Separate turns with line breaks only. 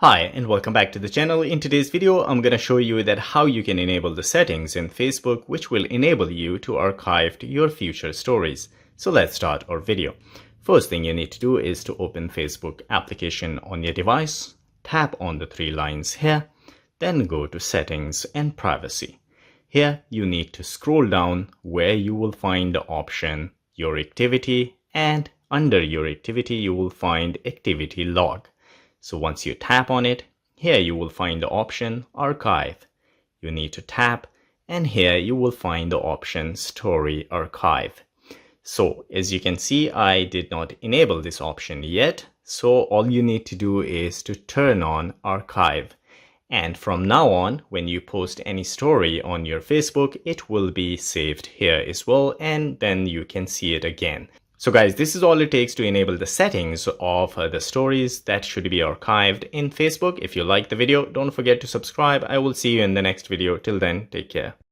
Hi and welcome back to the channel. In today's video, I'm going to show you that how you can enable the settings in Facebook which will enable you to archive your future stories. So let's start our video. First thing you need to do is to open Facebook application on your device, tap on the three lines here, then go to settings and privacy. Here you need to scroll down where you will find the option your activity, and under your activity you will find activity log. So once you tap on it, here you will find the option archive. You need to tap, and here you will find the option story archive. So as you can see, I did not enable this option yet. So all you need to do is to turn on archive. And from now on, when you post any story on your Facebook, it will be saved here as well, and then you can see it again. So guys, this is all it takes to enable the settings of the stories that should be archived in Facebook. If you like the video, don't forget to subscribe. I will see you in the next video. Till then, take care.